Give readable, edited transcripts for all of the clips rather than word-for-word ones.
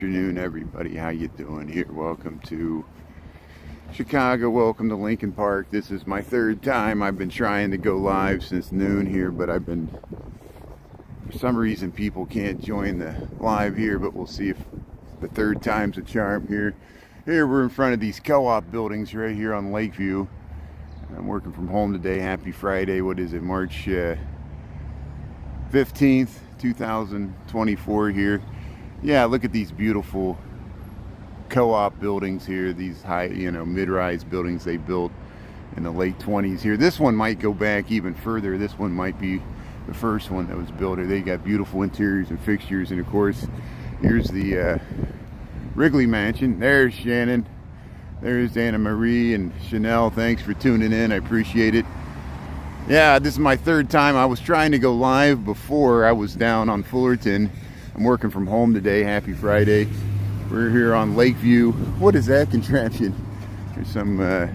Afternoon, everybody. How you doing here? Welcome to Chicago. Welcome to Lincoln Park. This is my third time. I've been trying to go live since noon here, but for some reason people can't join the live here, but we'll see if the third time's a charm here. Here we're in front of these co-op buildings right here on Lakeview. I'm working from home today. Happy Friday. What is it? March 15th, 2024 here. Yeah, look at these beautiful co-op buildings here. These high, mid-rise buildings they built in the late 20s here. This one might go back even further. This one might be the first one that was built here. They got beautiful interiors and fixtures. And of course, here's the Wrigley Mansion. There's Shannon. There's Anna Marie and Chanel. Thanks for tuning in. I appreciate it. Yeah, this is my third time. I was trying to go live before. I was down on Fullerton. I'm working from home today. Happy Friday. We're here on Lakeview. What is that contraption? There's some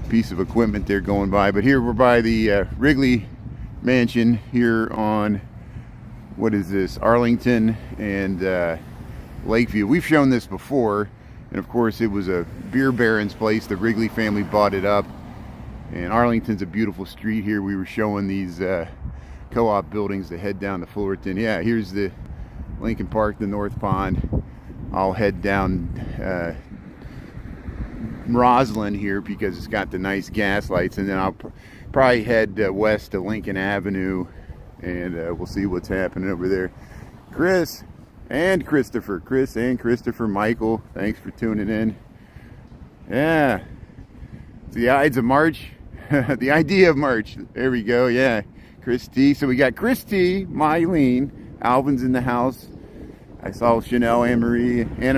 piece of equipment there going by. But here we're by the Wrigley Mansion here on, what is this, Arlington and Lakeview. We've shown this before. And of course it was a beer baron's place. The Wrigley family bought it up. And Arlington's a beautiful street here. We were showing these co-op buildings that head down to Fullerton. Yeah, here's the Lincoln Park, the North Pond. I'll head down Roslyn here because it's got the nice gas lights, and then I'll probably head west to Lincoln Avenue, and we'll see what's happening over there. Chris and Christopher, Michael, thanks for tuning in. Yeah, it's the Ides of March, the idea of March. There we go. Yeah. Christy. So we got Christy, Mylene, Alvin's in the house. I saw Chanel, Anna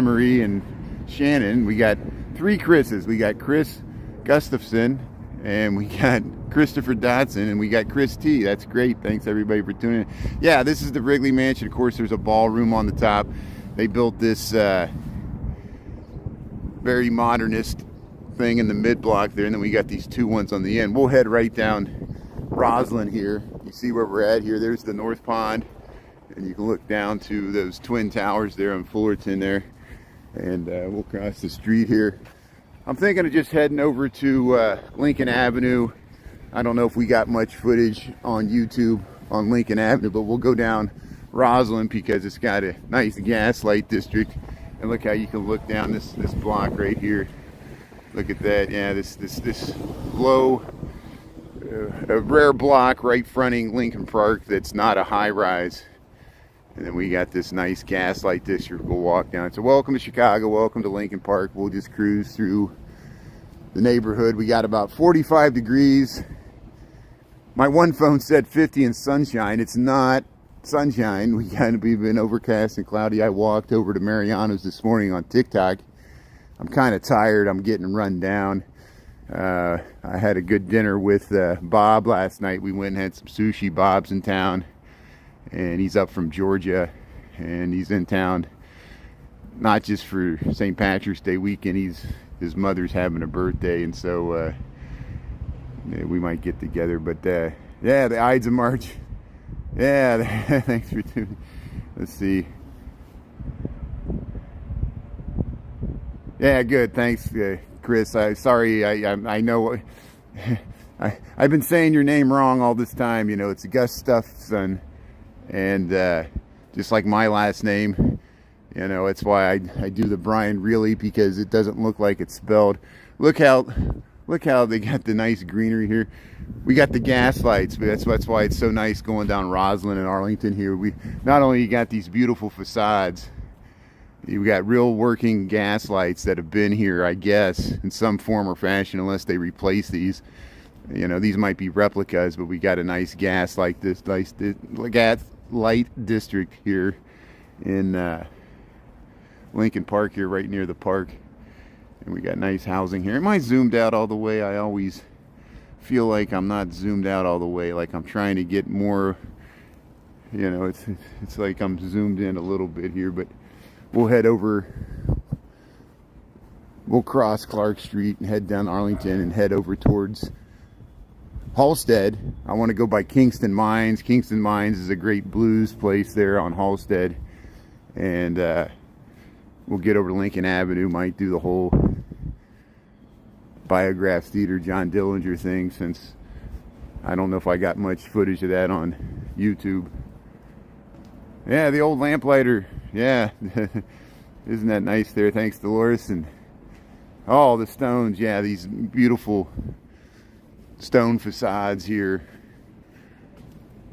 Marie, and Shannon. We got three Chris's. We got Chris Gustafson, and we got Christopher Dotson, and we got Christy. That's great. Thanks everybody for tuning in. Yeah, this is the Wrigley Mansion. Of course, there's a ballroom on the top. They built this very modernist thing in the mid-block there, and then we got these two ones on the end. We'll head right down Roslyn here. You see where we're at here. There's the North Pond, and you can look down to those twin towers there on Fullerton there, and we'll cross the street here. I'm thinking of just heading over to Lincoln Avenue. I don't know if we got much footage on YouTube on Lincoln Avenue, but we'll go down Roslyn because it's got a nice gaslight district. And look how you can look down this block right here. Look at that. Yeah, this low, a rare block right fronting Lincoln Park that's not a high rise. And then we got this nice gaslight district we'll walk down. So welcome to Chicago, welcome to Lincoln Park. We'll just cruise through the neighborhood. We got about 45 degrees. My one phone said 50 and sunshine. It's not sunshine. We've been overcast and cloudy. I walked over to Mariano's this morning on TikTok. I'm kind of tired. I'm getting run down. I had a good dinner with Bob last night. We went and had some sushi. Bob's in town, and he's up from Georgia, and he's in town not just for St. Patrick's Day weekend. His mother's having a birthday, and so we might get together. But yeah, the Ides of March. Yeah, thanks for tuning. Let's see. Yeah, good. Thanks, Chris. Sorry, I know I've been saying your name wrong all this time. You know, it's Gustafson, and just like my last name, you know, it's why I do the Brian really, because it doesn't look like it's spelled. Look how they got the nice greenery here. We got the gas lights, but that's why it's so nice going down Roslyn and Arlington here. We not only got these beautiful facades, you got real working gas lights that have been here, I guess, in some form or fashion, unless they replace these. You know, these might be replicas, but we got a nice gas light district here in Lincoln Park here, right near the park. And we got nice housing here. Am I zoomed out all the way? I always feel like I'm not zoomed out all the way, like I'm trying to get more, you know, it's like I'm zoomed in a little bit here, but we'll head over, we'll cross Clark Street and head down Arlington and head over towards Halsted. I want to go by Kingston Mines. Kingston Mines is a great blues place there on Halsted. And we'll get over to Lincoln Avenue. Might do the whole Biograph Theater John Dillinger thing, since I don't know if I got much footage of that on YouTube. Yeah, the old lamplighter. Yeah. Isn't that nice there? Thanks, Dolores. And all the stones. Yeah, these beautiful stone facades here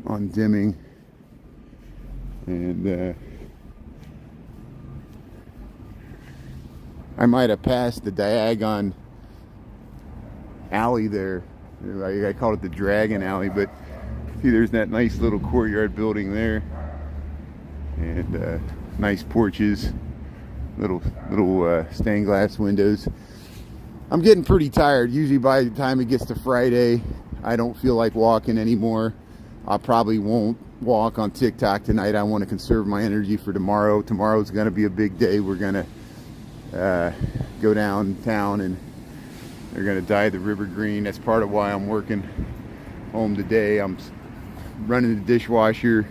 on Dimming. And I might have passed the Diagon alley there. I called it the Dragon Alley, but see, there's that nice little courtyard building there, and nice porches, little stained glass windows. I'm getting pretty tired. Usually by the time it gets to Friday, I don't feel like walking anymore. I probably won't walk on TikTok tonight. I want to conserve my energy for tomorrow. Tomorrow's going to be a big day. We're going to go downtown and they're going to dye the river green. That's part of why I'm working home today. I'm running the dishwasher.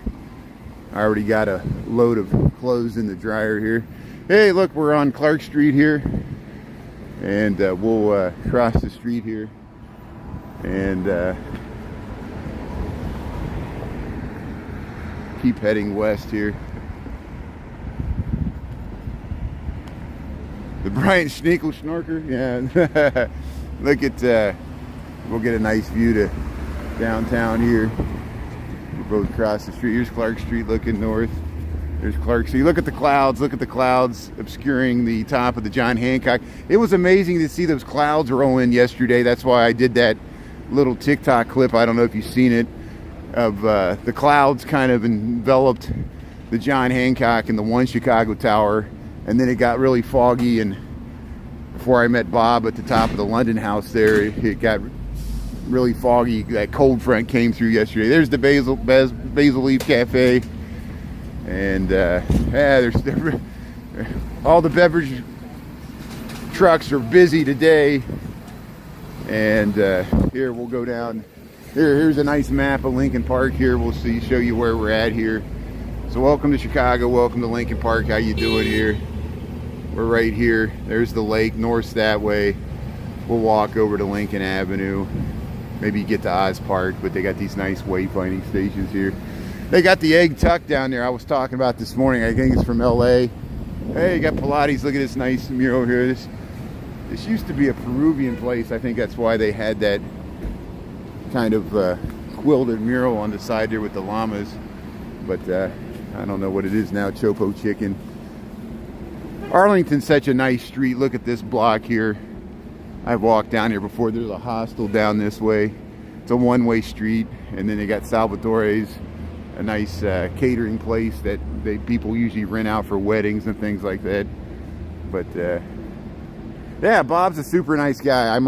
I already got a load of clothes in the dryer here. Hey, look, we're on Clark Street here. And we'll cross the street here. And keep heading west here. The Bryant Schnickel Schnorker, yeah. Look at, we'll get a nice view to downtown here. We're both across the street. Here's Clark Street looking north. There's Clark Street. Look at the clouds. Look at the clouds obscuring the top of the John Hancock. It was amazing to see those clouds roll in yesterday. That's why I did that little TikTok clip. I don't know if you've seen it, of the clouds kind of enveloped the John Hancock and the One Chicago Tower. And then it got really foggy, and before I met Bob at the top of the London House there, it got really foggy. That cold front came through yesterday. There's the Basil Leaf Cafe. And yeah, there's all the beverage trucks are busy today. And here we'll go down. Here's a nice map of Lincoln Park here. We'll show you where we're at here. So welcome to Chicago. Welcome to Lincoln Park. How you doing here? We're right here. There's the lake. North's that way. We'll walk over to Lincoln Avenue. Maybe get to Oz Park, but they got these nice wayfinding stations here. They got the Egg Tuck down there I was talking about this morning. I think it's from LA. Hey, you got Pilates. Look at this nice mural here. This used to be a Peruvian place. I think that's why they had that kind of quilted mural on the side there with the llamas. But I don't know what it is now. Chopo Chicken. Arlington's such a nice street. Look at this block here. I've walked down here before. There's a hostel down this way. It's a one-way street. And then they got Salvatore's, a nice catering place that people usually rent out for weddings and things like that. But yeah, Bob's a super nice guy.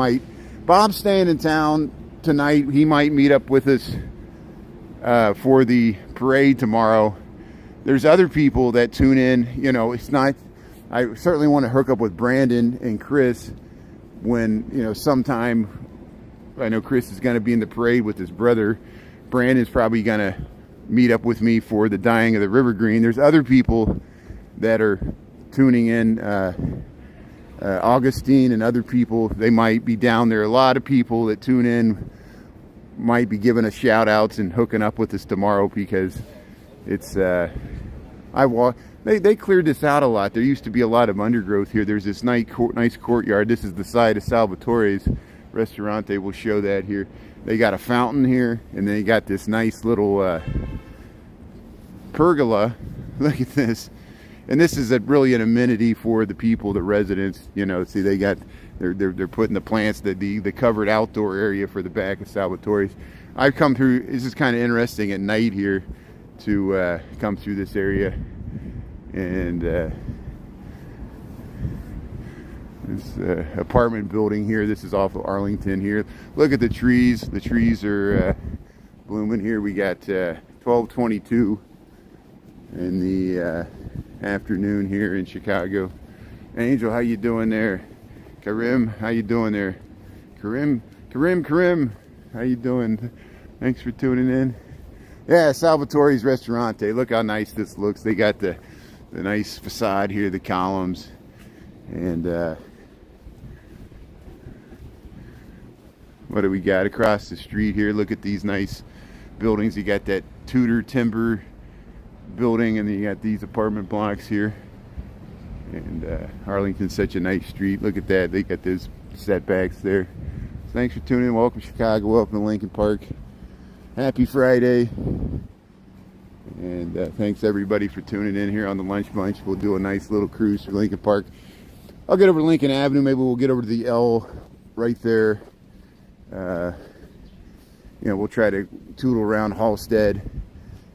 Bob's staying in town tonight. He might meet up with us for the parade tomorrow. There's other people that tune in. You know, it's not, I certainly want to hook up with Brandon and Chris when, you know, sometime. I know Chris is going to be in the parade with his brother. Brandon's probably going to meet up with me for the dyeing of the river green. There's other people that are tuning in. Augustine and other people, they might be down there. A lot of people that tune in might be giving us shout outs and hooking up with us tomorrow, because it's they cleared this out a lot. There used to be a lot of undergrowth here. There's this nice courtyard. This is the side of Salvatore's restaurant. They will show that here. They got a fountain here, and they got this nice little pergola. Look at this. And this is really an amenity for the people, the residents. You know, see, they're putting the plants, the covered outdoor area for the back of Salvatore's. I've come through. This is kind of interesting at night here to come through this area, and this apartment building here. This is off of Arlington here. Look at the trees. The trees are blooming here. We got 12:22 in the afternoon here in Chicago. Angel, how you doing there? Karim, how you doing there? Karim, how you doing? Thanks for tuning in. Yeah, Salvatore's Restaurante. Look how nice this looks. They got the the nice facade here, the columns, and what do we got across the street here? Look at these nice buildings. You got that Tudor timber building, and then you got these apartment blocks here. And Arlington's such a nice street. Look at that. They got those setbacks there. So thanks for tuning in. Welcome to Chicago. Welcome to Lincoln Park. Happy Friday. And thanks everybody for tuning in here on the Lunch Bunch. We'll do a nice little cruise through Lincoln Park. I'll get over to Lincoln Avenue. Maybe we'll get over to the L right there. You know, we'll try to tootle around Halsted,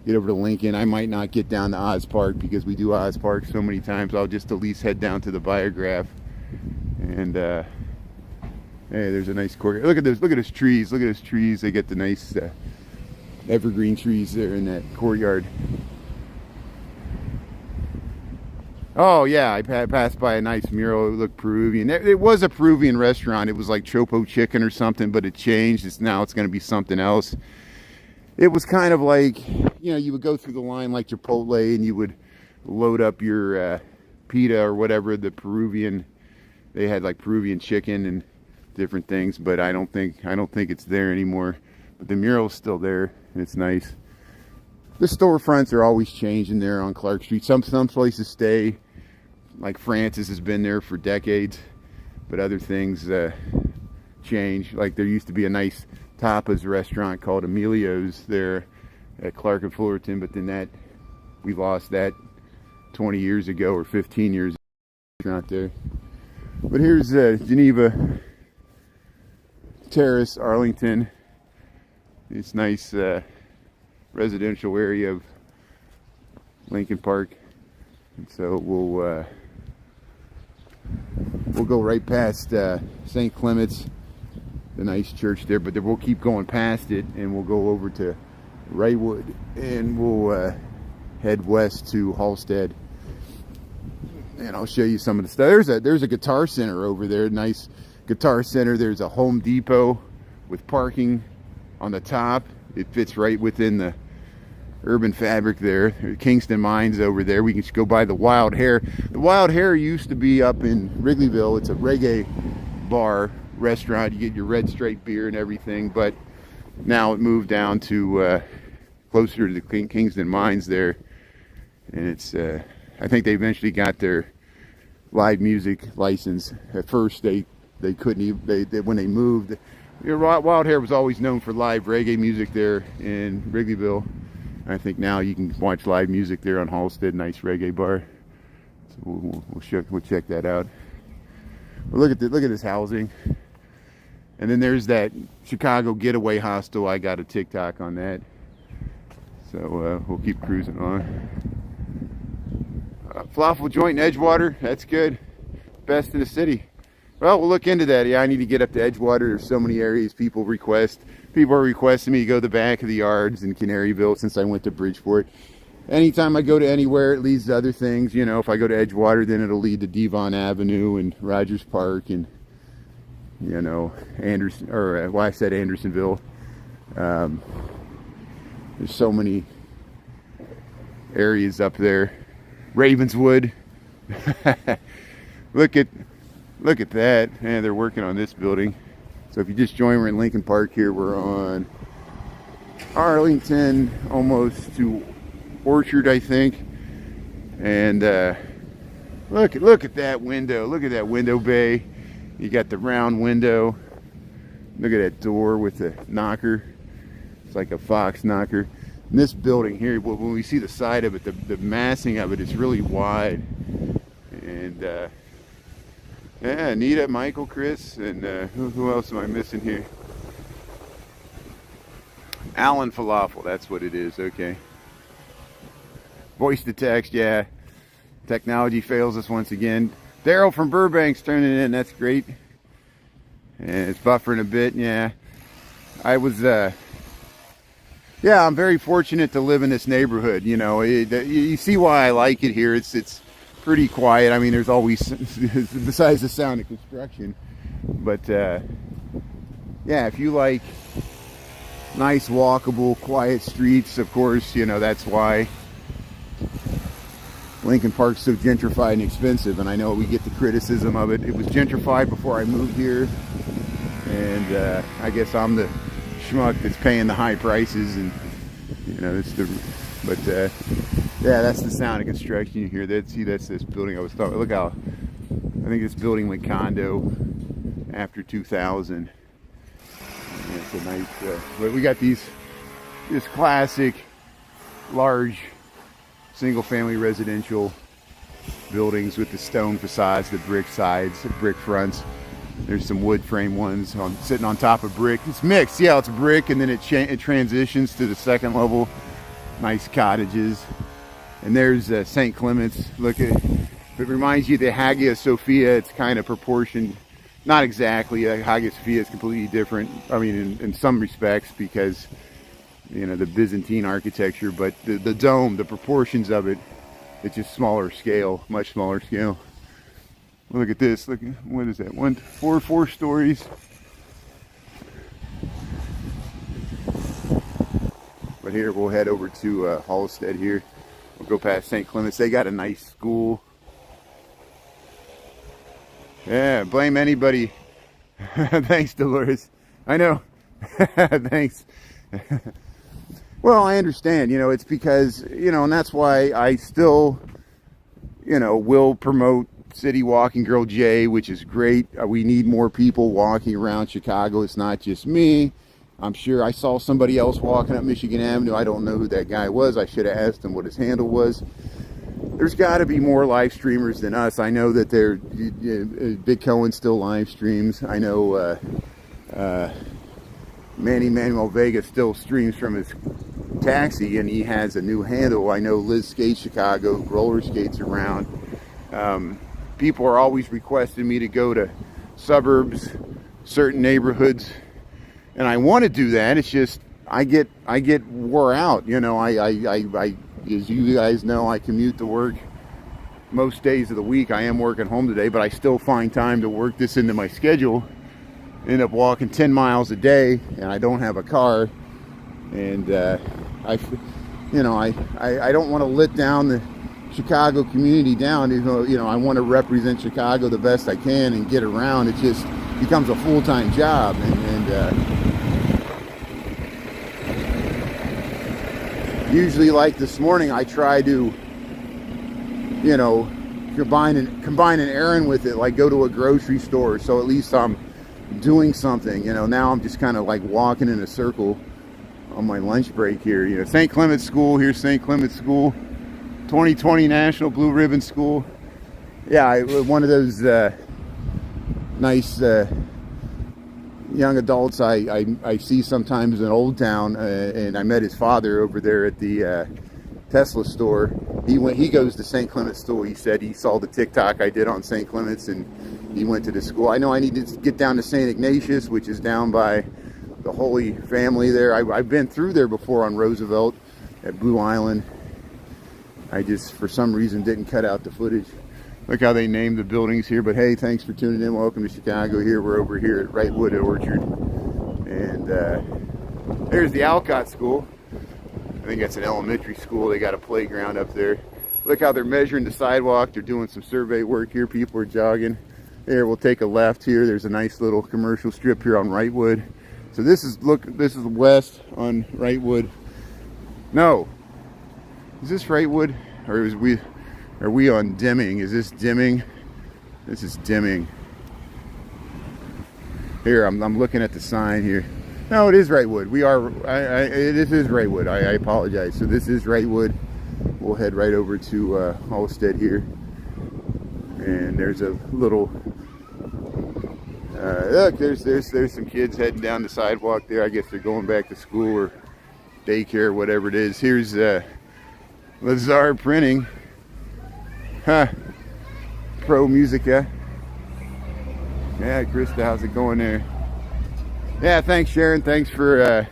get over to Lincoln. I might not get down to Oz Park because we do Oz Park so many times. I'll just at least head down to the Biograph. And hey, there's a nice courtyard. Look at this. Look at those trees. Look at those trees. They get the nice evergreen trees there in that courtyard. Oh yeah, I passed by a nice mural. It looked Peruvian. It was a Peruvian restaurant. It was like Chopo Chicken or something, but it changed. Now it's going to be something else. It was kind of like, you know, you would go through the line like Chipotle, and you would load up your pita or whatever, the Peruvian. They had like Peruvian chicken and different things, but I don't think it's there anymore. But the mural's still there, and it's nice. The storefronts are always changing there on Clark Street. Some places stay. Like Francis has been there for decades, but other things change. Like there used to be a nice tapas restaurant called Emilio's there at Clark and Fullerton, but then we lost that 20 years ago or 15 years ago. Restaurant there. But here's Geneva Terrace, Arlington. It's nice residential area of Lincoln Park, and so we'll go right past St. Clement's, the nice church there, but then we'll keep going past it, and we'll go over to Wrightwood, and we'll head west to Halsted, and I'll show you some of the stuff. There's a guitar center over there, nice guitar center. There's a Home Depot with parking on the top. It fits right within the urban fabric there. Kingston Mines over there. We can just go by the Wild Hare. The Wild Hare used to be up in Wrigleyville. It's a reggae bar restaurant. You get your red stripe beer and everything, but now it moved down to closer to the Kingston Mines there, and it's I think they eventually got their live music license. At first they couldn't even, when they moved, you know, Wild Hare was always known for live reggae music there in Wrigleyville. I think now you can watch live music there on Halsted, nice reggae bar. So we'll check that out. But look at this housing, and then there's that Chicago Getaway Hostel. I got a TikTok on that, so we'll keep cruising on. Falafel joint in Edgewater, that's good. Best in the city. Well, we'll look into that. Yeah, I need to get up to Edgewater. There's so many areas people are requesting me to go to the back of the yards in Canaryville since I went to Bridgeport. Anytime I go to anywhere, it leads to other things. You know, if I go to Edgewater, then it'll lead to Devon Avenue and Rogers Park and, you know, Anderson, or well, I said Andersonville. There's so many areas up there. Ravenswood. Look at that. And they're working on this building. So if you just joined, we're in Lincoln Park here. We're on Arlington, almost to Orchard, I think. And look at that window. Look at that window bay. You got the round window. Look at that door with the knocker. It's like a fox knocker. And this building here, when we see the side of it, the massing of it is really wide. And yeah, Anita, Michael, Chris, and who else am I missing here? Allen Falafel, that's what it is, okay. Voice to text, yeah. Technology fails us once again. Daryl from Burbank's turning in, that's great. And it's buffering a bit, yeah. Yeah, I'm very fortunate to live in this neighborhood, you know. You see why I like it here. It's pretty quiet. I mean, there's always, besides the sound of construction, but yeah, if you like nice walkable quiet streets, of course, you know, that's why Lincoln Park's so gentrified and expensive, and I know we get the criticism of it. It was gentrified before I moved here, and I guess I'm the schmuck that's paying the high prices, and you know, it's the, but yeah, that's the sound of construction you hear. That's this building I was talking. Look how, I think this building went condo after 2000. And it's a nice, but we got this classic large single family residential buildings with the stone facades, the brick sides, the brick fronts. There's some wood frame ones sitting on top of brick. It's mixed. See how it's brick, and then it transitions to the second level. Nice cottages. And there's St. Clement's. Look at it. It reminds you of the Hagia Sophia. It's kind of proportioned. Not exactly. Hagia Sophia is completely different. I mean, in some respects, because you know the Byzantine architecture, but the dome, the proportions of it, it's just smaller scale, much smaller scale. Look at this. Look, what is that? Four stories. But here we'll head over to Halstead here. We'll go past St. Clement's. They got a nice school. Yeah, blame anybody. Thanks, Dolores. I know. Thanks. Well, I understand. You know, it's because, you know, and that's why I still, you know, will promote City Walking Girl J, which is great. We need more people walking around Chicago. It's not just me. I'm sure I saw somebody else walking up Michigan Avenue. I don't know who that guy was. I should have asked him what his handle was. There's got to be more live streamers than us. I know that Big Cohen still live streams. I know Manny Manuel Vega still streams from his taxi, and he has a new handle. I know Liz Skates Chicago roller skates around. People are always requesting me to go to suburbs, certain neighborhoods, and I want to do that. It's just I get wore out. You know, I as you guys know, I commute to work most days of the week. I am working home today, but I still find time to work this into my schedule. End up walking 10 miles a day, and I don't have a car, and I don't want to let down the Chicago community down. You know, I want to represent Chicago the best I can and get around. It just becomes a full-time job, and usually, like this morning, I try to, you know, combine an errand with it, like go to a grocery store, so at least I'm doing something. You know, now I'm just kind of like walking in a circle on my lunch break here. You know, St. Clement's School, here's St. Clement's School, 2020 National Blue Ribbon School. Yeah, one of those nice young adults I see sometimes in Old Town, and I met his father over there at the Tesla store. He goes to St. Clement's School. He said he saw the TikTok I did on St. Clement's, and he went to the school. I know I need to get down to St. Ignatius, which is down by the Holy Family there. I've been through there before on Roosevelt at Blue Island. I just, for some reason, didn't cut out the footage. Look how they named the buildings here. But hey, thanks for tuning in. Welcome to Chicago here. We're over here at Wrightwood Orchard. And there's the Alcott School. I think that's an elementary school. They got a playground up there. Look how they're measuring the sidewalk. They're doing some survey work here. People are jogging. There, we'll take a left here. There's a nice little commercial strip here on Wrightwood. So this is west on Wrightwood. No. Is this Wrightwood? Or are we on Deming? Is this Deming? This is Deming. Here, I'm looking at the sign here. No, it is Wrightwood. This is Wrightwood. I apologize. So this is Wrightwood. We'll head right over to Halstead here. And there's a little look, there's some kids heading down the sidewalk there. I guess they're going back to school or daycare, whatever it is. Here's Lazar Printing. Pro Musica. Yeah, Krista, how's it going there? Yeah, thanks, Sharon. Thanks for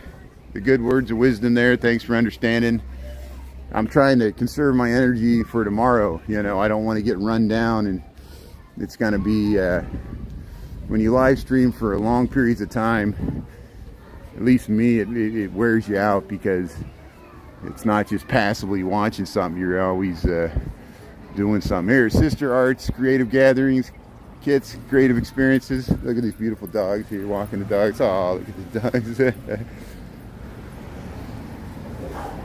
the good words of wisdom there. Thanks for understanding. I'm trying to conserve my energy for tomorrow. You know, I don't want to get run down, and it's going to be when you live stream for long periods of time, at least me, it wears you out, because it's not just passively watching something. You're always doing something. Here, Sister Arts, creative gatherings, kits, creative experiences. Look at these beautiful dogs here, walking the dogs. Oh, look at the dogs.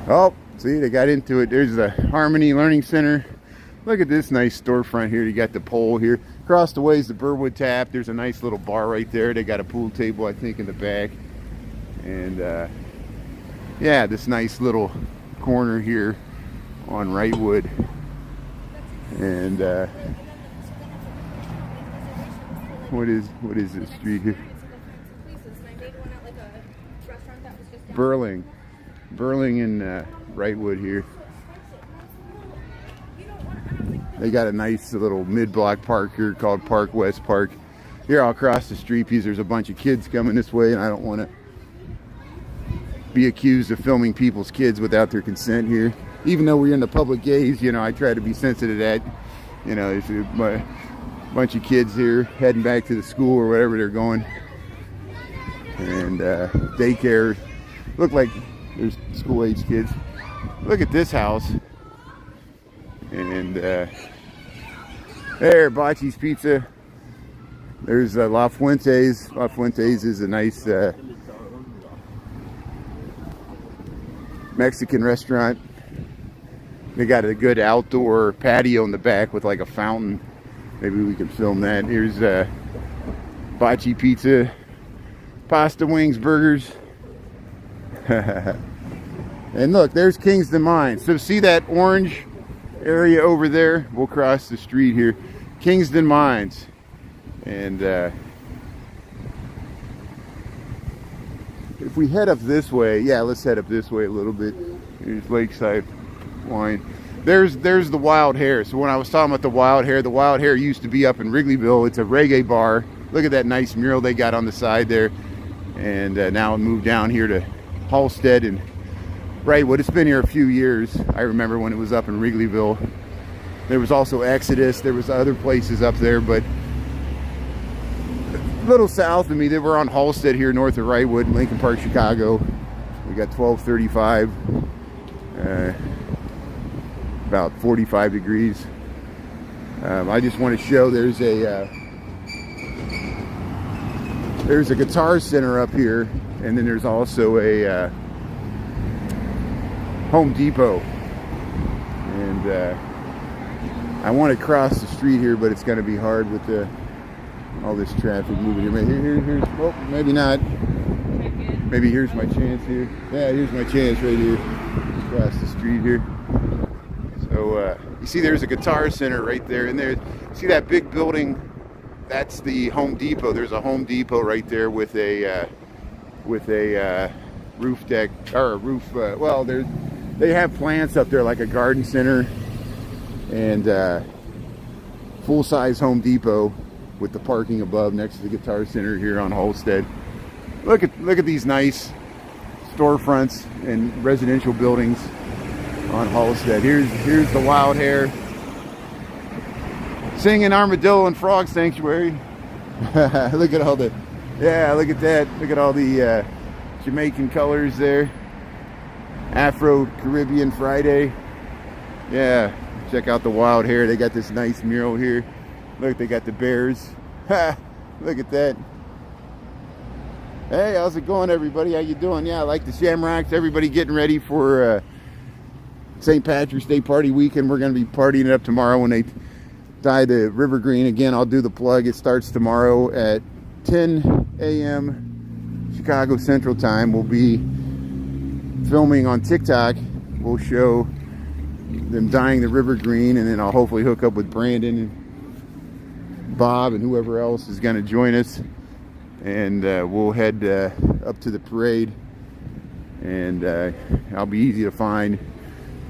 Oh, see, they got into it. There's the Harmony Learning Center. Look at this nice storefront here. You got the pole here. Across the way is the Burwood Tap. There's a nice little bar right there. They got a pool table, I think, in the back. And yeah, this nice little corner here on Wrightwood. And what is this street here? Burling and Wrightwood here. They got a nice little mid-block park here called Park West Park. Here, I'll cross the street because there's a bunch of kids coming this way, and I don't want to be accused of filming people's kids without their consent here. Even though we're in the public gaze, you know, I try to be sensitive to that. You know, if a bunch of kids here heading back to the school or wherever they're going, and daycare. Look like there's school-age kids. Look at this house. And there, Bocce's Pizza. There's La Fuente's. La Fuente's is a nice Mexican restaurant. They got a good outdoor patio in the back with like a fountain. Maybe we can film that. Here's Bocce Pizza, pasta, wings, burgers. And look, there's Kingston Mines. So see that orange area over there? We'll cross the street here. Kingston Mines. And if we head up this way, yeah, let's head up this way a little bit. Here's Lakeside Wine. There's the Wild Hare. So when I was talking about the Wild Hare used to be up in Wrigleyville. It's a reggae bar. Look at that nice mural they got on the side there. And now it moved down here to Halstead and Wrightwood. It's been here a few years. I remember when it was up in Wrigleyville. There was also Exodus. There was other places up there, but a little south of me, they were on Halstead here north of Wrightwood, Lincoln Park, Chicago. We got 1235, about 45 degrees. I just want to show there's a guitar center up here, and then there's also a Home Depot. And I want to cross the street here, but it's going to be hard with all this traffic moving here. Here's, well, maybe not. Maybe here's my chance here. Yeah, here's my chance right here. Across the street here. So you see there's a guitar center right there. And there, see that big building? That's the Home Depot. There's a Home Depot right there with a roof deck, or a roof, well, they have plants up there like a garden center, and full-size Home Depot with the parking above next to the Guitar Center here on Halstead. Look at these nice storefronts and residential buildings on Halstead. Here's the Wild Hare singing Armadillo and Frog Sanctuary. Look at all the, yeah, look at that. Look at all the Jamaican colors there. Afro-Caribbean Friday. Yeah, check out the Wild Hare. They got this nice mural here. Look, they got the bears. Look at that. Hey, how's it going, everybody? How you doing? Yeah, I like the Shamrocks. Everybody getting ready for St. Patrick's Day party weekend. We're going to be partying it up tomorrow when they dye the river green. Again, I'll do the plug. It starts tomorrow at 10 a.m. Chicago Central Time. We'll be filming on TikTok. We'll show them dyeing the river green, and then I'll hopefully hook up with Brandon and Bob and whoever else is going to join us, and we'll head up to the parade, and I'll be easy to find,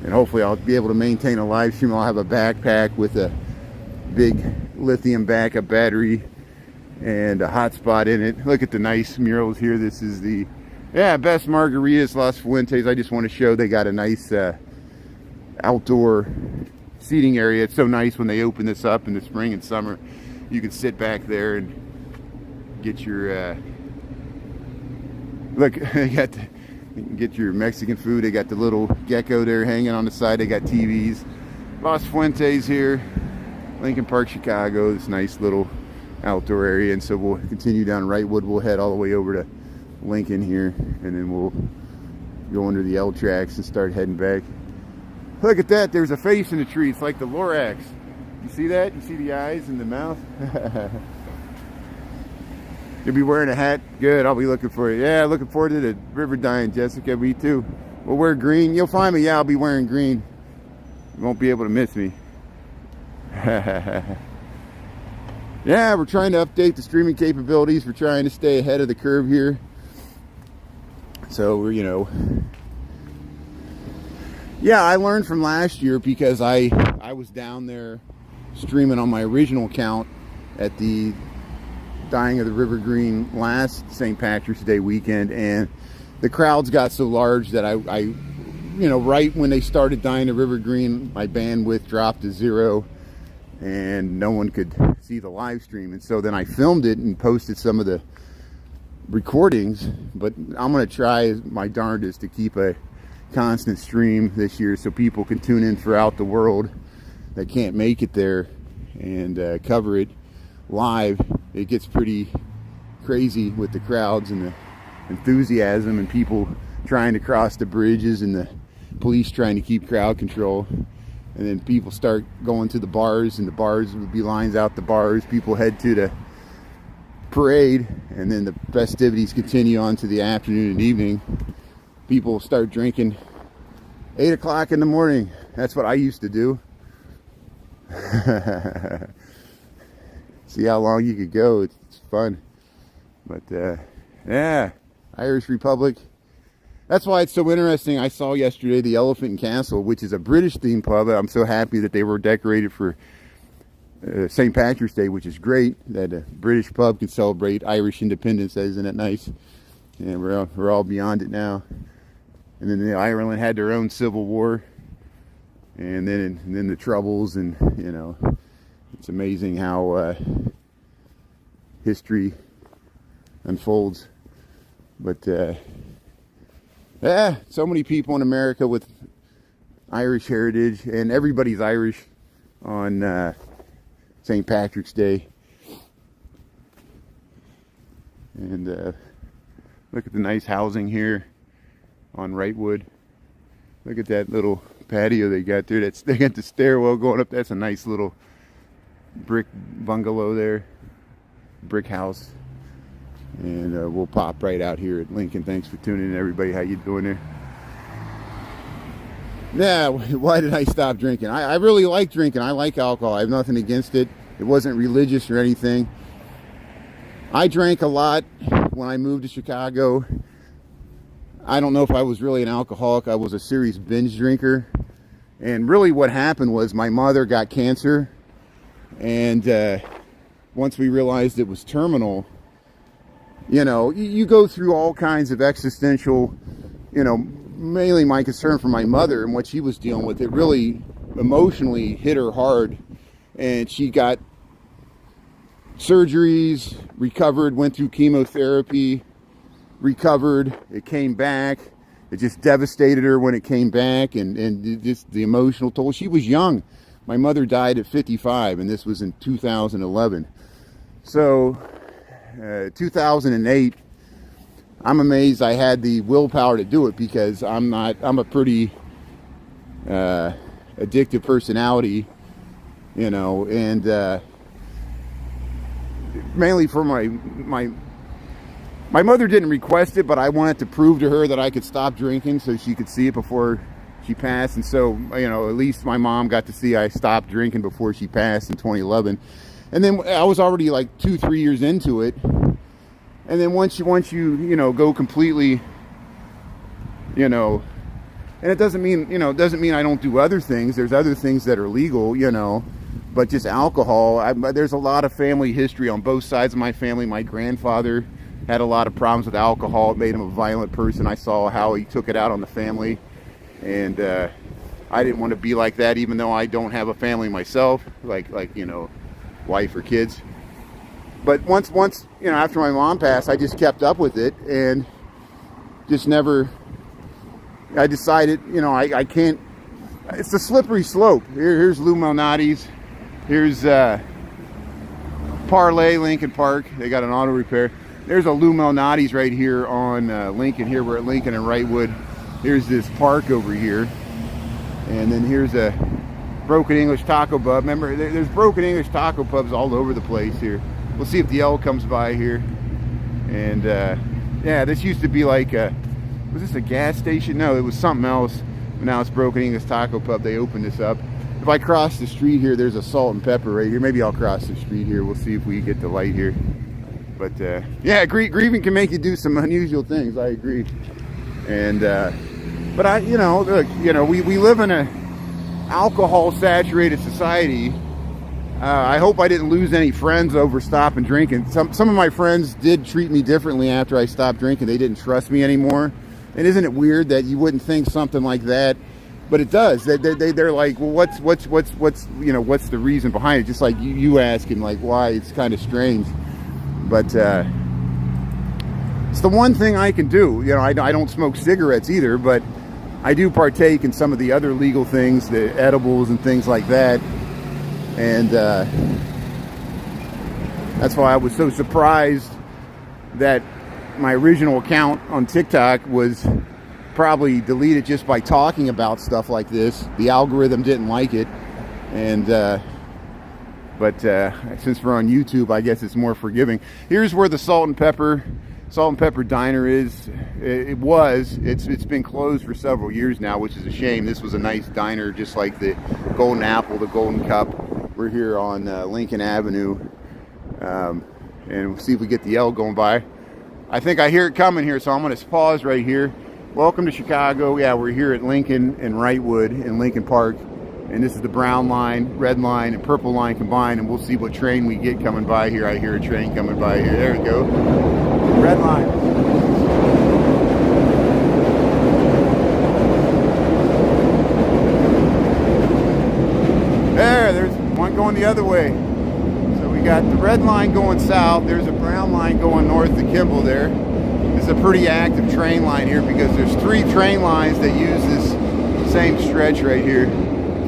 and hopefully I'll be able to maintain a live stream. I'll have a backpack with a big lithium backup battery and a hotspot in it. Look at the nice murals here. This is the Best Margaritas, Las Fuentes. I just want to show they got a nice outdoor seating area. It's so nice when they open this up in the spring and summer. You can sit back there and get your look. You can get your Mexican food. They got the little gecko there hanging on the side. They got TVs. Los Fuentes here, Lincoln Park, Chicago. This nice little outdoor area, and so we'll continue down Wrightwood. We'll head all the way over to Lincoln here, and then we'll go under the L tracks and start heading back. Look at that, there's a face in the tree. It's like the Lorax. You see that? You see the eyes and the mouth? You'll be wearing a hat? Good, I'll be looking for you. Yeah, looking forward to the river dyeing, Jessica. Me too. We'll wear green. You'll find me. Yeah, I'll be wearing green. You won't be able to miss me. Yeah, we're trying to update the streaming capabilities. We're trying to stay ahead of the curve here. So we're, you know, yeah, I learned from last year because I was down there streaming on my original account at the dyeing of the river green last St. Patrick's Day weekend, and the crowds got so large that I you know, right when they started dyeing the river green, my bandwidth dropped to 0 and no one could see the live stream. And so then I filmed it and posted some of the recordings, but I'm going to try my darndest to keep a constant stream this year so people can tune in throughout the world that can't make it there and cover it live. It gets pretty crazy with the crowds and the enthusiasm and people trying to cross the bridges and the police trying to keep crowd control. And then people start going to the bars, and the bars will be lines out the bars. People head to the parade, and then the festivities continue on to the afternoon and evening. People start drinking 8 o'clock in the morning. That's what I used to do. See how long you could go. It's fun. But yeah, Irish Republic. That's why it's so interesting. I saw yesterday the Elephant and Castle, which is a British themed pub. I'm so happy that they were decorated for St. Patrick's Day, which is great that a British pub can celebrate Irish independence. Isn't it nice? And we're all beyond it now. And then Ireland had their own civil war, and then the Troubles, and you know, it's amazing how history unfolds. But yeah, so many people in America with Irish heritage, and everybody's Irish on St. Patrick's Day. And look at the nice housing here on Wrightwood. Look at that little patio they got there. They got the stairwell going up. That's a nice little brick bungalow there, brick house. And we'll pop right out here at Lincoln. Thanks for tuning in, everybody. How you doing there? Yeah, why did I stop drinking? I really like drinking. I like alcohol. I have nothing against it. It wasn't religious or anything. I drank a lot when I moved to Chicago. I don't know if I was really an alcoholic. I was a serious binge drinker. And really what happened was my mother got cancer. And once we realized it was terminal, you know, you go through all kinds of existential, you know, mainly my concern for my mother and what she was dealing with. It really emotionally hit her hard, and she got surgeries, recovered, went through chemotherapy, recovered, it came back. It just devastated her when it came back, and just the emotional toll. She was young. My mother died at 55, and this was in 2011. So 2008, I'm amazed I had the willpower to do it, because I'm a pretty addictive personality, you know, and mainly for my mother didn't request it, but I wanted to prove to her that I could stop drinking so she could see it before she passed. And so, you know, at least my mom got to see I stopped drinking before she passed in 2011. And then I was already like 2-3 years into it. And then once you know, go completely, you know, and it doesn't mean, you know, doesn't mean I don't do other things. There's other things that are legal, you know, but just alcohol. There's a lot of family history on both sides of my family. My grandfather had a lot of problems with alcohol. It made him a violent person. I saw how he took it out on the family. And I didn't want to be like that, even though I don't have a family myself, like you know, wife or kids. But once you know, after my mom passed, I just kept up with it and just never. I decided, you know, I can't It's a slippery slope. Here's Lou Malnati's. Here's Parlay Lincoln Park. They got an auto repair. There's a Lou Malnati's right here on Lincoln. Here we're at Lincoln and Wrightwood. Here's this park over here. And then here's a Broken English Taco Pub. Remember, there's Broken English Taco Pubs all over the place here. We'll see if the L comes by here. And yeah, this used to be like was this a gas station? No, it was something else. But now it's Broken English Taco Pub. They opened this up. If I cross the street here, there's a Salt and Pepper right here. Maybe I'll cross the street here. We'll see if we get the light here. But yeah, grieving can make you do some unusual things. I agree. And but look, we live in a alcohol-saturated society. I hope I didn't lose any friends over stopping drinking. Some of my friends did treat me differently after I stopped drinking. They didn't trust me anymore. And isn't it weird that you wouldn't think something like that? But it does. They're like, well, what's the reason behind it? Just like you asking, like, why? It's kind of strange. But it's the one thing I can do. I don't smoke cigarettes either, but I do partake in some of the other legal things, the edibles and things like that. And that's why I was so surprised that my original account on TikTok was probably deleted just by talking about stuff like this. The algorithm didn't like it. And but since we're on YouTube, I guess it's more forgiving. Here's where the Salt and Pepper Diner is. It's been closed for several years now, which is a shame. This was a nice diner, just like the Golden Apple, the Golden Cup. We're here on Lincoln Avenue, and we'll see if we get the L going by. I think I hear it coming here, so I'm going to pause right here. Welcome to Chicago. Yeah, we're here at Lincoln and Wrightwood in Lincoln Park, and this is the brown line, red line, and purple line combined, and we'll see what train we get coming by here. I hear a train coming by here. There we go. Red line. There's one going the other way. So we got the red line going south. There's a brown line going north to Kimball there. It's a pretty active train line here because there's 3 train lines that use this same stretch right here.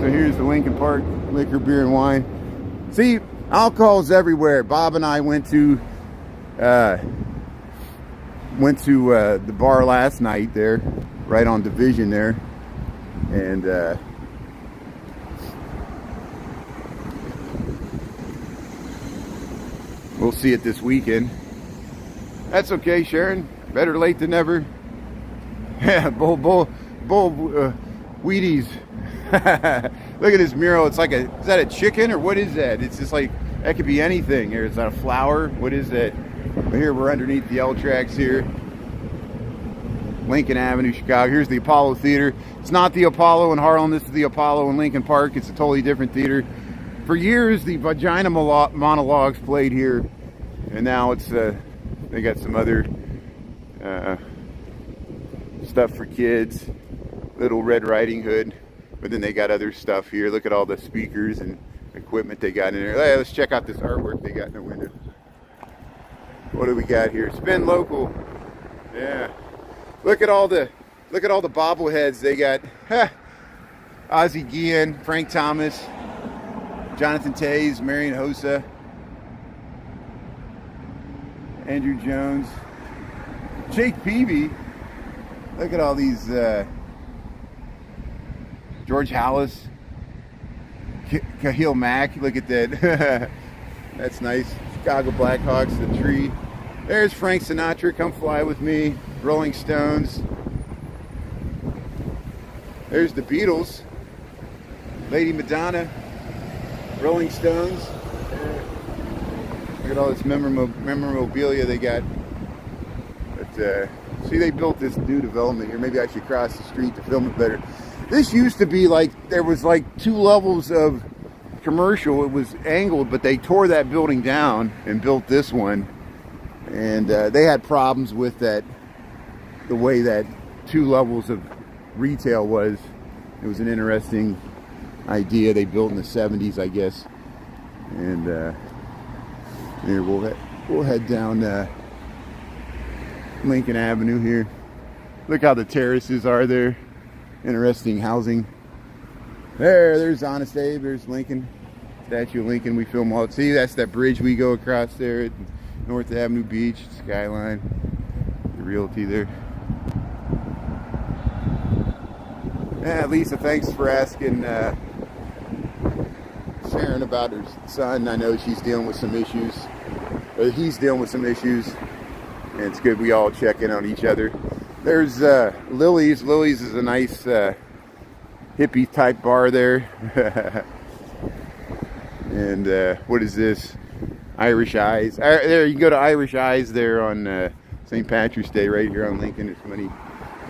So here's the Lincoln Park Liquor, Beer, and Wine. See, alcohol's everywhere. Bob and I went to the bar last night there, right on Division there, and we'll see it this weekend. That's okay, Sharon. Better late than never. Yeah, bull Wheaties. Look at this mural. It's like is that a chicken or what is that? It's just like, that could be anything. Here, is that a flower? What is that? But here we're underneath the L tracks here. Lincoln Avenue, Chicago. Here's the Apollo Theater. It's not the Apollo in Harlem. This is the Apollo in Lincoln Park. It's a totally different theater. For years, the Vagina Monologues played here, and now it's they got some other stuff for kids. Little Red Riding Hood, but then they got other stuff here. Look at all the speakers and equipment they got in there. Hey, let's check out this artwork they got in the window. What do we got here? Spin local. Yeah. Look at all the bobbleheads they got. Ozzie Guillen, Frank Thomas, Jonathan Tays, Marion Hossa, Andrew Jones, Jake Peavy. Look at all these. George Hallis, Kahil Mack. Look at that. That's nice. Chicago Blackhawks, the tree. There's Frank Sinatra, Come Fly With Me. Rolling Stones. There's the Beatles. Lady Madonna. Rolling Stones. Look at all this memorabilia they got. But see, they built this new development here. Maybe I should cross the street to film it better. This used to be like, there was like 2 levels of commercial. It was angled, but they tore that building down and built this one. And they had problems with that, the way that 2 levels of retail was. It was an interesting idea they built in the 70s, I guess. And here we'll head down Lincoln Avenue here. Look how the terraces are there. Interesting housing. There's Honest Abe. There's Lincoln. Statue of Lincoln. We film all. See, that's that bridge we go across there at North Avenue Beach. Skyline. The realty there. Yeah, Lisa, thanks for asking Sharon about her son. I know she's dealing with some issues. Or he's dealing with some issues. And it's good we all check in on each other. There's Lily's. Lily's is a nice hippie type bar there. And what is this? Irish Eyes. There, you can go to Irish Eyes there on St. Patrick's Day right here on Lincoln. There's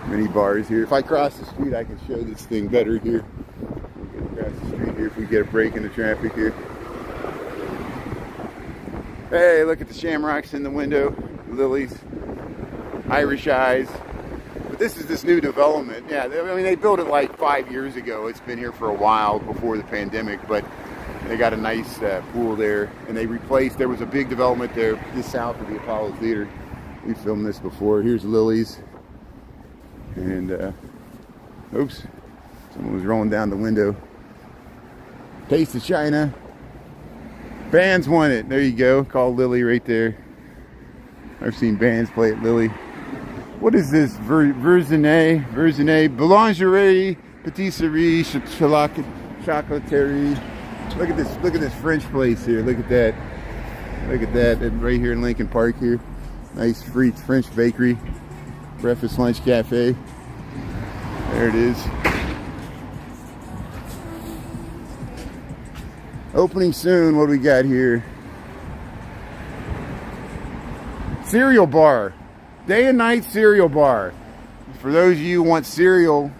many bars here. If I cross the street, I can show this thing better here. We'll get across the street here if we get a break in the traffic here. Hey, look at the shamrocks in the window. Lily's. Irish Eyes. But this is this new development. Yeah, I mean, they built it like 5 years ago. It's been here for a while before the pandemic, but they got a nice pool there. And they replaced, there was a big development there just south of the Apollo Theater. We filmed this before. Here's Lily's. And, oops, someone was rolling down the window. Taste of China. Bands want it. There you go. Call Lily right there. I've seen bands play at Lily. What is this? Verzenay, boulangerie, patisserie, chocolaterie. Look at this French place here. Look at that. Look at that. And right here in Lincoln Park here. Nice free French bakery. Breakfast, lunch, cafe. There it is. Opening soon. What do we got here? Cereal bar. Day and night cereal bar. For those of you who want cereal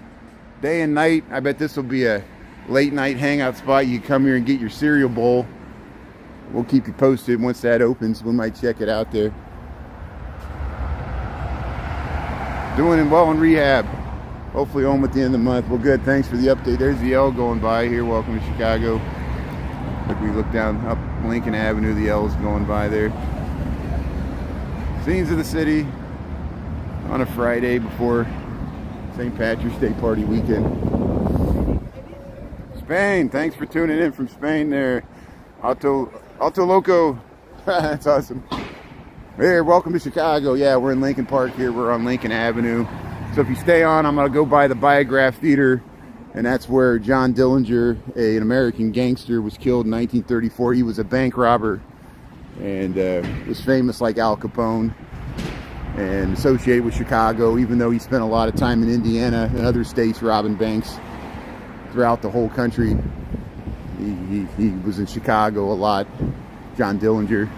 day and night, I bet this will be a late night hangout spot. You come here and get your cereal bowl. We'll keep you posted once that opens. We might check it out there. Doing well in rehab. Hopefully home at the end of the month. Well, good. Thanks for the update. There's the L going by here. Welcome to Chicago. If we look down up Lincoln Avenue, the L's going by there. Scenes of the city on a Friday before St. Patrick's Day party weekend. Spain, thanks for tuning in from Spain there. Auto Loco. That's awesome. Here, welcome to Chicago. Yeah, we're in Lincoln Park here. We're on Lincoln Avenue. So if you stay on, I'm going to go by the Biograph Theater. And that's where John Dillinger, an American gangster, was killed in 1934. He was a bank robber and was famous like Al Capone and associated with Chicago, even though he spent a lot of time in Indiana and other states robbing banks throughout the whole country. He was in Chicago a lot, John Dillinger.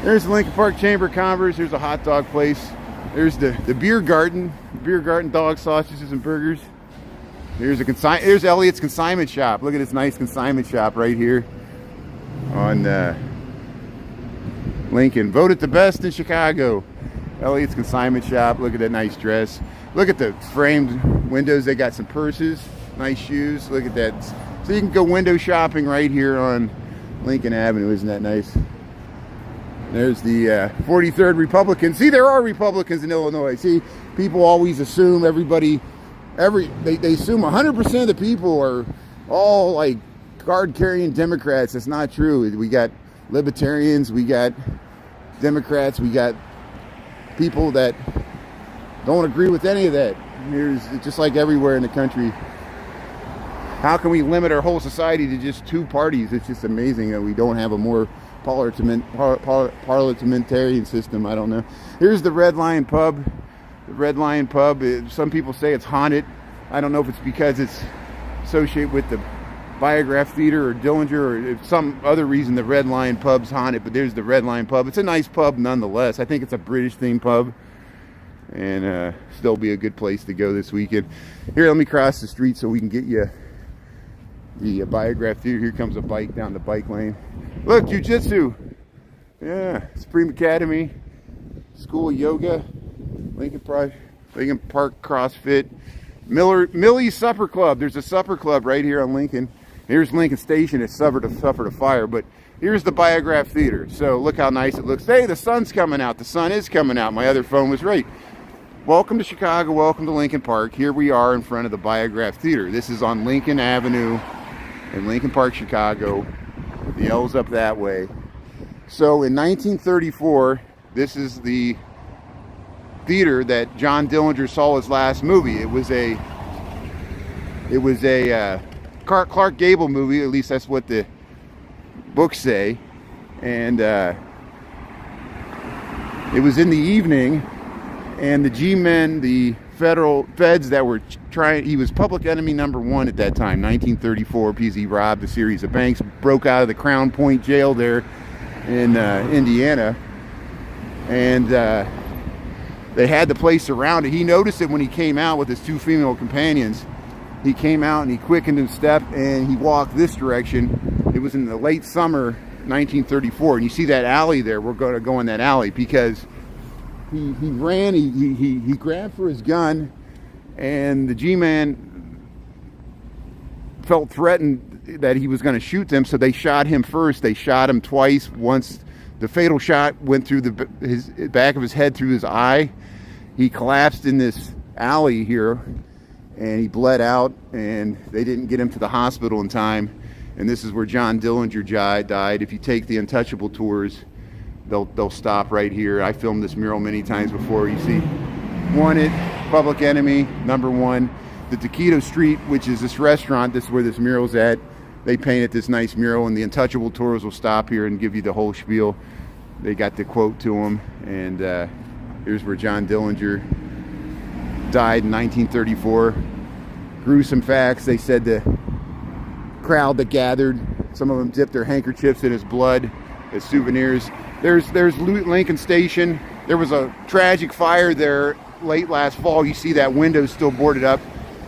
There's the Lincoln Park Chamber of Commerce. There's a hot dog place. There's the beer garden dog sausages and burgers. There's Elliot's consignment shop. Look at this nice consignment shop right here on Lincoln. Voted the best in Chicago. Elliot's consignment shop. Look at that nice dress. Look at the framed windows. They got some purses, nice shoes. Look at that. So you can go window shopping right here on Lincoln Avenue. Isn't that nice? There's the 43rd Republican. See, there are Republicans in Illinois. See, people always assume they assume 100% of the people are all like card-carrying Democrats. That's not true. We got libertarians, we got Democrats, we got people that don't agree with any of that. It's just like everywhere in the country. How can we limit our whole society to just two parties? It's just amazing that we don't have a more parliamentarian system. I don't know. Here's the Red Lion Pub. The Red Lion Pub. Some people say it's haunted. I don't know if it's because it's associated with the Biograph Theater or Dillinger, or if some other reason the Red Lion Pub's haunted, but there's the Red Lion Pub. It's a nice pub nonetheless. I think it's a British themed pub, and still be a good place to go this weekend. Here, let me cross the street so we can get you the Biograph Theater. Here comes a bike down the bike lane. Look, jiu-jitsu. Yeah, Supreme Academy, School of Yoga, Lincoln Park CrossFit, Millie's Supper Club. There's a supper club right here on Lincoln. Here's Lincoln Station. It suffered a fire, but here's the Biograph Theater. So look how nice it looks. Hey, the sun's coming out. The sun is coming out. My other phone was right. Welcome to Chicago, welcome to Lincoln Park. Here we are in front of the Biograph Theater. This is on Lincoln Avenue in Lincoln Park, Chicago. The L's up that way. So in 1934, this is the theater that John Dillinger saw his last movie. It was a Clark Gable movie, at least that's what the books say. And it was in the evening, and the G-men, the feds that were trying, he was public enemy number one at that time, 1934, because he robbed a series of banks, broke out of the Crown Point jail there in Indiana, and they had the place surrounded. He noticed it when he came out with his two female companions. He came out and he quickened his step and he walked this direction. It was in the late summer 1934, and you see that alley there. We're going to go in that alley because he ran, he grabbed for his gun, and the G-man felt threatened that he was going to shoot them, so they shot him first. They shot him twice. Once the fatal shot went through his back of his head, through his eye. He collapsed in this alley here, and he bled out, and they didn't get him to the hospital in time. And this is where John Dillinger died. If you take the Untouchable tours, they'll stop right here. I filmed this mural many times before. You see Wanted, Public Enemy, number one. The Taquito Street, which is this restaurant, this is where this mural's at. They painted this nice mural, and the Untouchable tours will stop here and give you the whole spiel. They got the quote to him, and here's where John Dillinger died in 1934. Gruesome facts. They said the crowd that gathered, some of them dipped their handkerchiefs in his blood as souvenirs. There's Lincoln Station. There was a tragic fire there late last fall. You see that window still boarded up.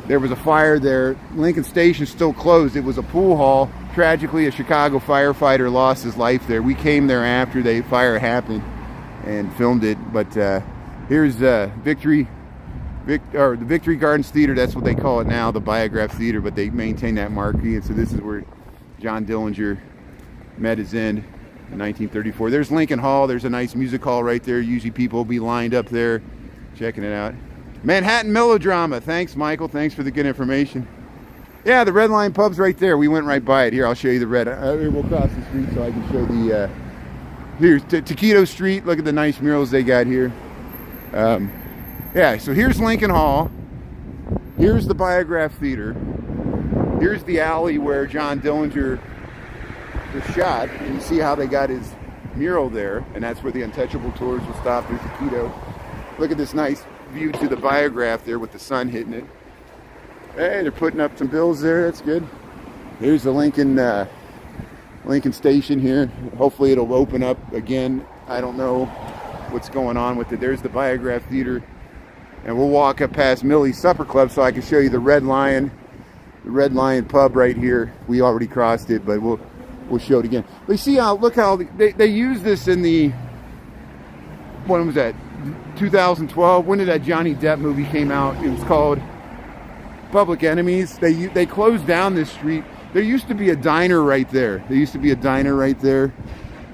There was a fire there. Lincoln Station still closed. It was a pool hall. Tragically, a Chicago firefighter lost his life there. We came there after the fire happened and filmed it. But here's the Victory Gardens Theater. That's what they call it now, the Biograph Theater, but they maintain that marquee. And so this is where John Dillinger met his end in 1934. There's Lincoln Hall. There's a nice music hall right there. Usually people will be lined up there checking it out. Manhattan Melodrama. Thanks, Michael. Thanks for the good information. Yeah, the Red Line Pub's right there. We went right by it. Here, I'll show you the red. We'll cross the street so I can show the... here's Taquito Street. Look at the nice murals they got here. Yeah, so here's Lincoln Hall. Here's the Biograph Theater. Here's the alley where John Dillinger was shot. And you see how they got his mural there. And that's where the Untouchable tours will stop through Taquito. Look at this nice view to the Biograph there with the sun hitting it. Hey, they're putting up some bills there. That's good. Here's the Lincoln Station here. Hopefully it'll open up again. I don't know what's going on with it. There's the Biograph Theater. And we'll walk up past Millie's Supper Club so I can show you the Red Lion Pub right here. We already crossed it, but we'll show it again. But you see how, look how they use this in the, when was that, 2012? When did that Johnny Depp movie came out? It was called Public Enemies. They closed down this street. There used to be a diner right there.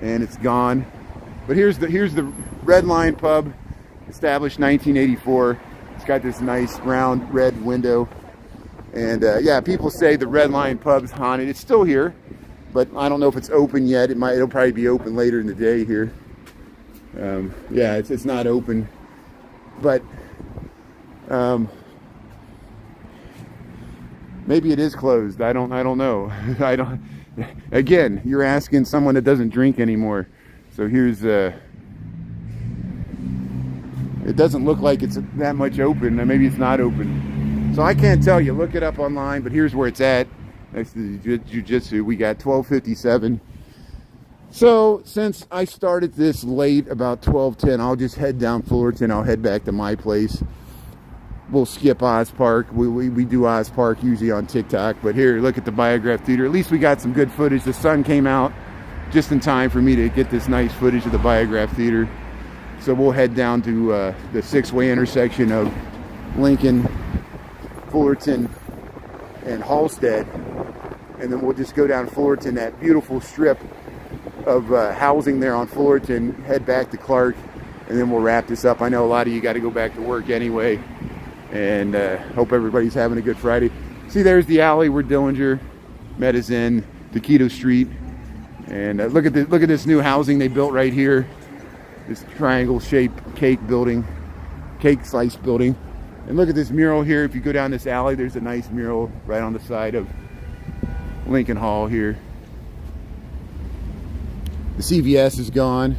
And it's gone. But here's the Red Lion Pub, established 1984. It's got this nice round red window. And yeah, people say the Red Lion Pub's haunted. It's still here, but I don't know if it's open yet. It'll probably be open later in the day here. Yeah, it's not open, but maybe it is closed. I don't know. Again, you're asking someone that doesn't drink anymore. So here's it doesn't look like it's that much open. Maybe it's not open. So I can't tell you. Look it up online. But here's where it's at. Next to the Jiu-Jitsu. We got 1257. So since I started this late, about 12:10, I'll just head down Fullerton. I'll head back to my place. We'll skip Oz Park. We do Oz Park usually on TikTok. But here, look at the Biograph Theater. At least we got some good footage. The sun came out just in time for me to get this nice footage of the Biograph Theater. So we'll head down to the six-way intersection of Lincoln, Fullerton, and Halstead. And then we'll just go down Fullerton, that beautiful strip of housing there on Fullerton, head back to Clark, and then we'll wrap this up. I know a lot of you got to go back to work anyway, and hope everybody's having a good Friday. See, there's the alley where Dillinger met us in, Taquito Street. And look at this new housing they built right here. This triangle-shaped cake slice building. And look at this mural here. If you go down this alley, there's a nice mural right on the side of Lincoln Hall here. The CVS is gone.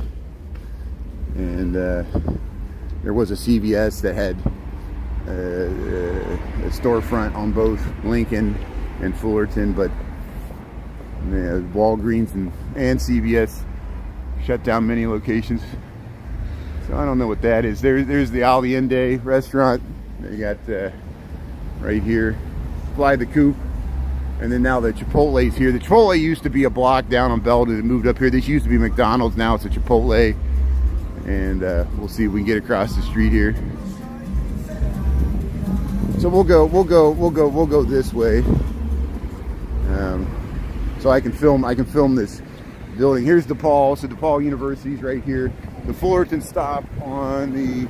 And there was a CVS that had a storefront on both Lincoln and Fullerton, but Walgreens and CVS shut down many locations. So I don't know what that is. There's the Allende restaurant. They got right here, Fly the Coop, and then now the Chipotle's here. The Chipotle used to be a block down on Belden. It moved up here. This used to be McDonald's. Now it's a Chipotle, and we'll see if we can get across the street here. So we'll go this way. So I can film this building. Here's DePaul. So DePaul University's right here. The Fullerton stop on the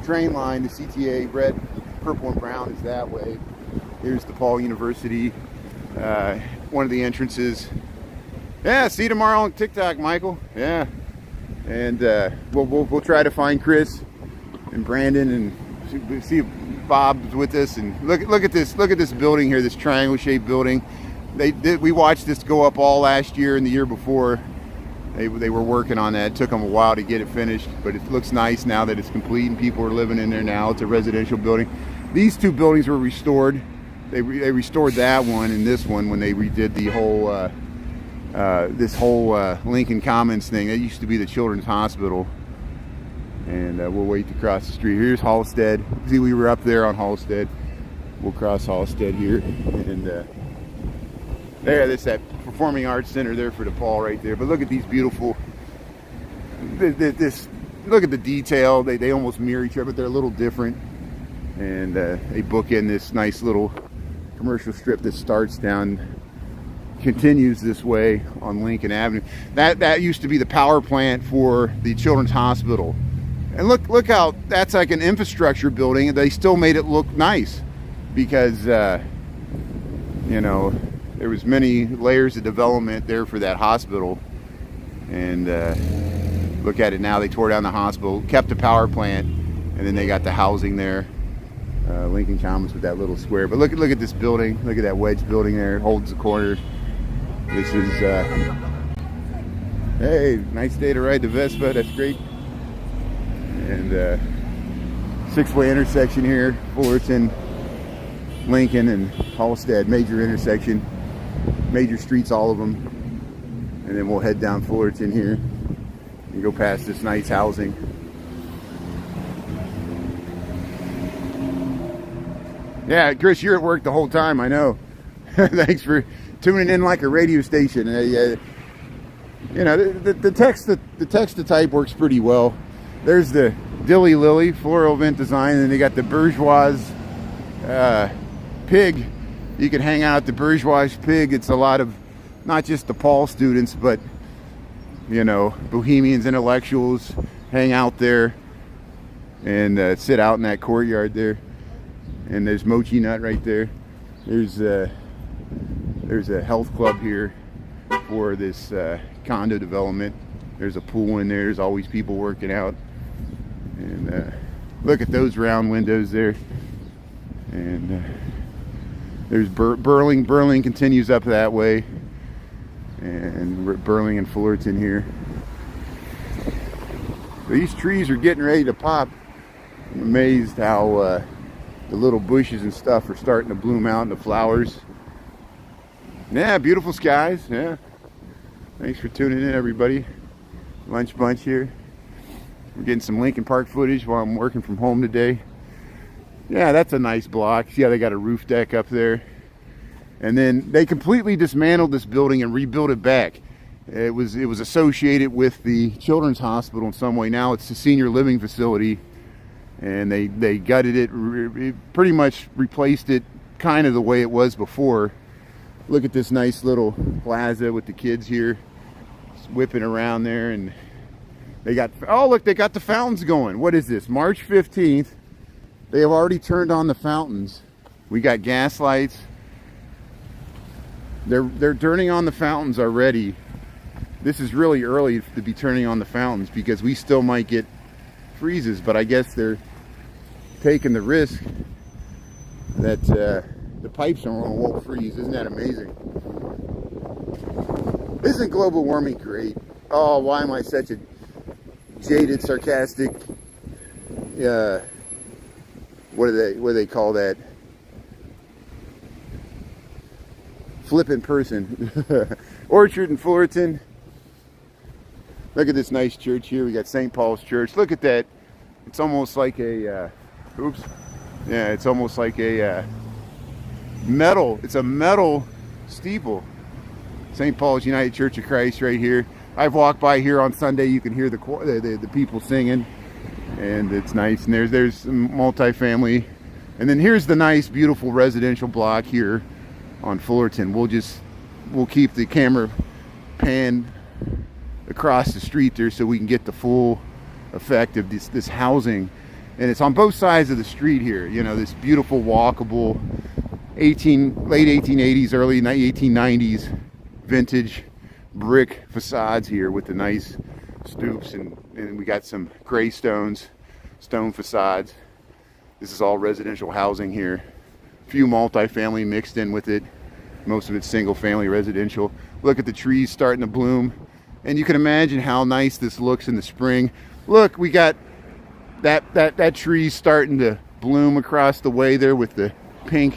train line, the CTA red, purple and brown is that way. Here's DePaul University. One of the entrances. Yeah, see you tomorrow on TikTok, Michael. Yeah. And we'll try to find Chris and Brandon and see if Bob's with us. And look at this building here, this triangle-shaped building. We watched this go up all last year and the year before. They were working on that. It took them a while to get it finished, but it looks nice now that it's complete and people are living in there now. It's a residential building. These two buildings were restored. They restored that one and this one when they redid the whole this whole Lincoln Commons thing. That used to be the Children's Hospital. And we'll wait to cross the street. Here's Halstead. See, we were up there on Halstead. We'll cross Halstead here, and there's that Performing Arts Center there for DePaul right there. But look at these beautiful. Look at the detail. They almost mirror each other, but they're a little different. And they bookend this nice little commercial strip that starts down, continues this way on Lincoln Avenue. That used to be the power plant for the Children's Hospital. And look how that's like an infrastructure building, and they still made it look nice because you know, there was many layers of development there for that hospital. And look at it now. They tore down the hospital, kept the power plant, and then they got the housing there. Lincoln Commons with that little square. But look at this building. Look at that wedge building there. It holds the corner. This is hey, nice day to ride the Vespa. That's great. And six-way intersection here, Fullerton, Lincoln, and Halstead. Major intersection, major streets, all of them. And then we'll head down Fullerton here and go past this nice housing. Yeah, Chris, you're at work the whole time, I know. Thanks for tuning in like a radio station. You know, the text to type works pretty well. There's the Dilly Lily floral event design, and they got the Bourgeois pig. You can hang out at the Bourgeois pig. It's a lot of not just DePaul students, but you know, bohemians, intellectuals hang out there and sit out in that courtyard there. And there's Mochi Nut right there. There's a health club here for this condo development. There's a pool in there. There's always people working out. And look at those round windows there. And there's Burling. Burling continues up that way. And we're at Burling and Fullerton here. These trees are getting ready to pop. I'm amazed how the little bushes and stuff are starting to bloom out in the flowers. Yeah, beautiful skies. Yeah. Thanks for tuning in, everybody. Lunch bunch here. We're getting some Lincoln Park footage while I'm working from home today. Yeah, that's a nice block. See how they got a roof deck up there? And then they completely dismantled this building and rebuilt it back. It was associated with the Children's Hospital in some way. Now it's a senior living facility, and they gutted it, pretty much replaced it kind of the way it was before. Look at this nice little plaza with the kids here whipping around there, and They got, oh look, they got the fountains going. What is this? March 15th. They have already turned on the fountains. We got gas lights. They're turning on the fountains already. This is really early to be turning on the fountains because we still might get freezes, but I guess they're taking the risk that the pipes won't freeze. Isn't that amazing? Isn't global warming great? Oh, why am I such a jaded, sarcastic, what do they call that? Flippant person. Orchard and Fullerton. Look at this nice church here. We got St. Paul's Church. Look at that. It's almost like a, oops. Yeah, it's almost like a metal. It's a metal steeple. St. Paul's United Church of Christ right here. I've walked by here on Sunday. You can hear the people singing, and it's nice. And there's some multifamily, and then here's the nice, beautiful residential block here on Fullerton. We'll keep the camera pan across the street there so we can get the full effect of this housing. And it's on both sides of the street here. You know, this beautiful walkable late 1880s, early 1890s vintage brick facades here with the nice stoops, and we got some gray stone facades. This is all residential housing here. A few multifamily mixed in with it. Most of it's single family residential. Look at the trees starting to bloom, and you can imagine how nice this looks in the spring. Look, we got that tree starting to bloom across the way there with the pink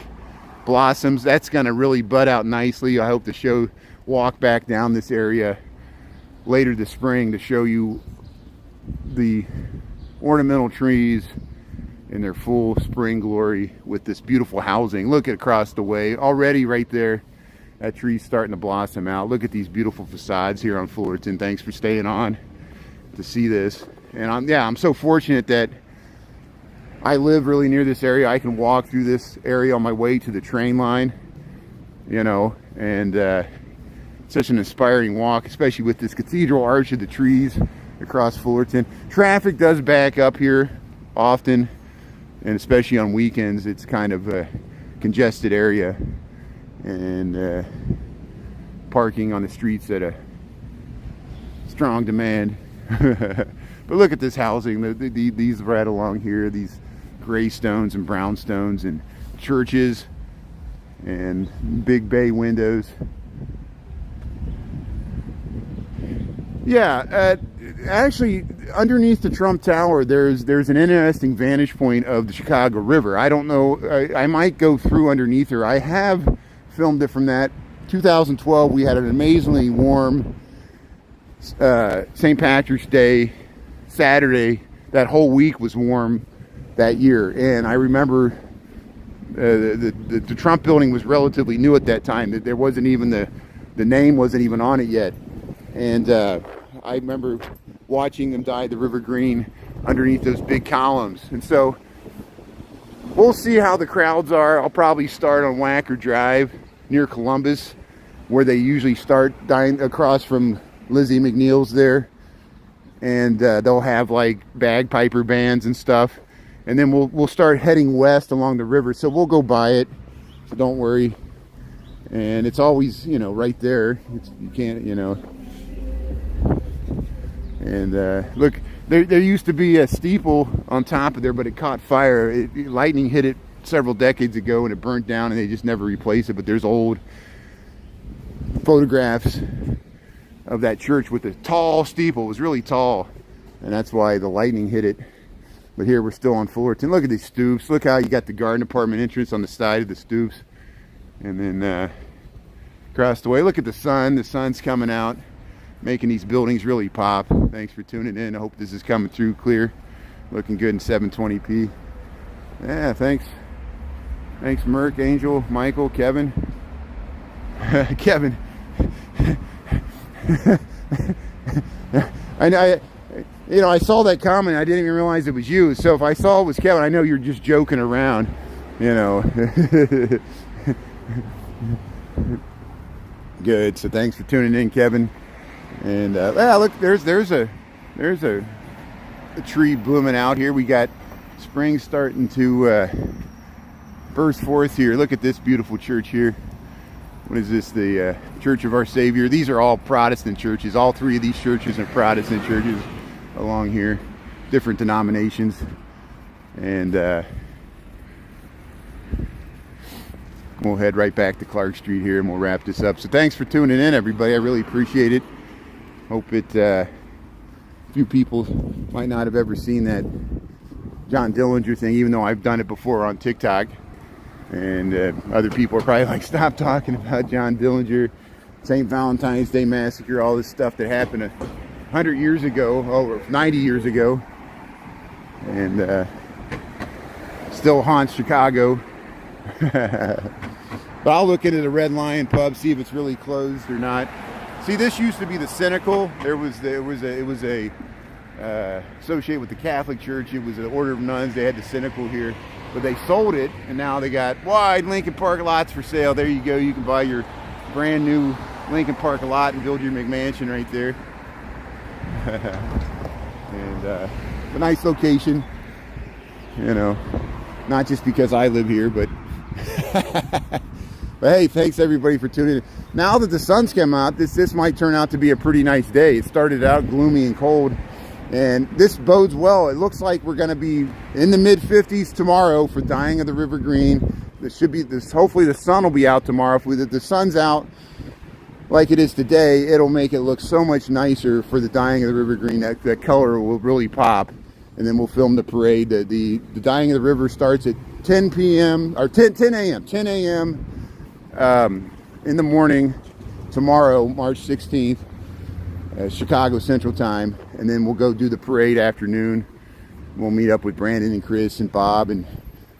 blossoms. That's gonna really bud out nicely. I hope to walk back down this area later this spring to show you the ornamental trees in their full spring glory with this beautiful housing. Look at across the way already right there. That tree's starting to blossom out. Look at these beautiful facades here on Fullerton. Thanks for staying on to see this. And I'm so fortunate that I live really near this area. I can walk through this area on my way to the train line, you know, and such an inspiring walk, especially with this cathedral arch of the trees across Fullerton. Traffic does back up here often, and especially on weekends. It's kind of a congested area, and parking on the streets at a strong demand. But look at this housing. These right along here, these gray stones and brown stones, and churches and big bay windows. Yeah, actually, underneath the Trump Tower, there's an interesting vantage point of the Chicago River. I don't know, I might go through underneath her. I have filmed it from that. 2012, we had an amazingly warm St. Patrick's Day, Saturday. That whole week was warm that year, and I remember the Trump building was relatively new at that time. There wasn't even the name wasn't even on it yet, and I remember watching them dye the river green underneath those big columns. And so we'll see how the crowds are. I'll probably start on Wacker Drive near Columbus, where they usually start dyeing across from Lizzie McNeil's there, and they'll have like bagpiper bands and stuff, and then we'll start heading west along the river. So we'll go by it, so don't worry. And it's always, you know, right there. You can't, you know. And look, there used to be a steeple on top of there, but it caught fire. Lightning hit it several decades ago, and it burnt down, and they just never replaced it. But there's old photographs of that church with the tall steeple. It was really tall, and that's why the lightning hit it. But here we're still on Fullerton. Look at these stoops. Look how you got the garden department entrance on the side of the stoops, and then across the way, look at the sun. The sun's coming out, making these buildings really pop. Thanks for tuning in. I hope this is coming through clear. Looking good in 720p. Yeah, thanks. Thanks, Merck, Angel, Michael, Kevin. Kevin. I saw that comment. I didn't even realize it was you. So if I saw it was Kevin, I know you're just joking around, you know. Good. So thanks for tuning in, Kevin. And yeah, look, there's There's a tree blooming out here. We got spring starting to burst forth here. Look at this beautiful church here. What is this? The Church of Our Savior. These are all Protestant churches. All three of these churches are Protestant churches along here. Different denominations. And we'll head right back to Clark Street here and we'll wrap this up. So thanks for tuning in, everybody. I really appreciate it. Hope it, few people might not have ever seen that John Dillinger thing, even though I've done it before on TikTok. And other people are probably like, stop talking about John Dillinger, St. Valentine's Day Massacre, all this stuff that happened 100 years ago, or 90 years ago. And still haunts Chicago. But I'll look into the Red Lion pub, see if it's really closed or not. See, this used to be the Cynical. It was associated with the Catholic Church. It was an order of nuns. They had the Cynical here, but they sold it, and now they got wide Lincoln Park lots for sale. There you go. You can buy your brand new Lincoln Park lot and build your McMansion right there. And a nice location, you know, not just because I live here, but but hey, thanks everybody for tuning in. Now that the sun's come out, this might turn out to be a pretty nice day. It started out gloomy and cold, and this bodes well. It looks like we're going to be in the mid-50s tomorrow for Dying of the River Green. There should be this. Hopefully the sun will be out tomorrow. If the sun's out like it is today, it'll make it look so much nicer for the Dying of the River Green. That color will really pop, and then we'll film the parade. The Dying of the River starts at 10 p.m. or 10 a.m. In the morning tomorrow, March 16th, Chicago Central Time, and then we'll go do the parade afternoon. We'll meet up with Brandon and Chris and Bob and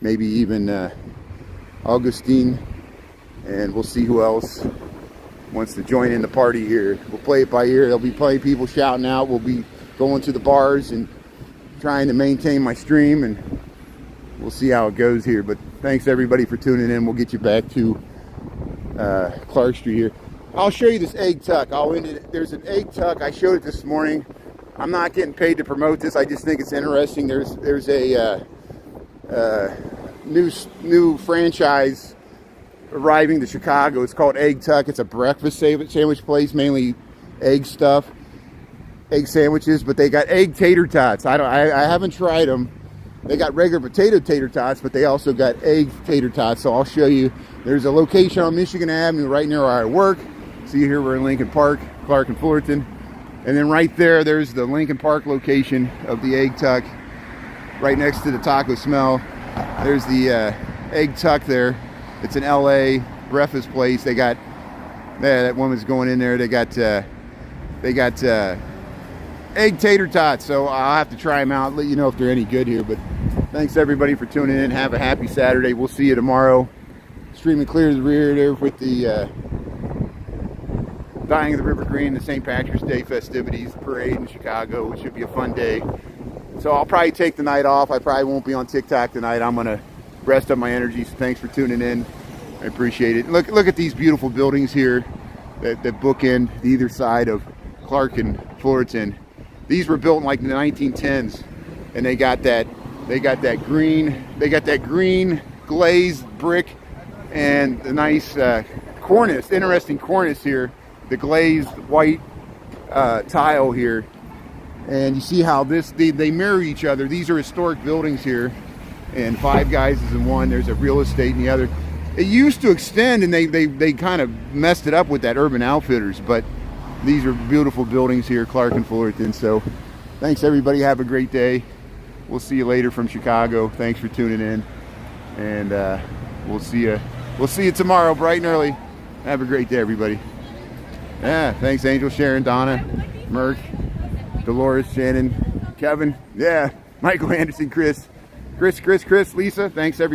maybe even Augustine, and we'll see who else wants to join in the party here. We'll play it by ear. There'll be plenty of people shouting out. We'll be going to the bars and trying to maintain my stream, and we'll see how it goes here. But thanks everybody for tuning in. We'll get you back to Clark Street here. I'll show you this egg tuck. There's an egg tuck. I showed it this morning. I'm not getting paid to promote this. I just think it's interesting. There's a new franchise arriving to Chicago. It's called Egg Tuck. It's a breakfast sandwich place, mainly egg stuff, egg sandwiches. But they got egg tater tots. I haven't tried them. They got regular potato tater tots, but they also got egg tater tots. So I'll show you. There's a location on Michigan Avenue right near where I work. See here, we're in Lincoln Park, Clark and Fullerton. And then right there's the Lincoln Park location of the Egg Tuck, right next to the Taco Smell. There's the Egg Tuck there. It's an LA breakfast place. They got, that woman's going in there. They got egg tater tots. So I'll have to try them out, let you know if they're any good here. But thanks everybody for tuning in. Have a happy Saturday. We'll see you tomorrow. Streaming clear to the rear there with the Dying of the River Green, the St. Patrick's Day festivities, parade in Chicago. It should be a fun day. So I'll probably take the night off. I probably won't be on TikTok tonight. I'm gonna rest up my energy. So thanks for tuning in. I appreciate it. Look at these beautiful buildings here that bookend either side of Clark and Fullerton. These were built in like the 1910s, and they got that green glazed brick and the nice cornice, interesting cornice here, the glazed white tile here. And you see how they mirror each other. These are historic buildings here, and Five Guys is in one. There's a real estate in the other. It used to extend, and they kind of messed it up with that Urban Outfitters, but these are beautiful buildings here, Clark and Fullerton. So thanks everybody. Have a great day. We'll see you later from Chicago. Thanks for tuning in, and we'll see you tomorrow bright and early. Have a great day, everybody. Yeah, thanks Angel, Sharon, Donna, Merck, Dolores, Shannon, Kevin, yeah, Michael Anderson, Chris, Lisa. Thanks everybody.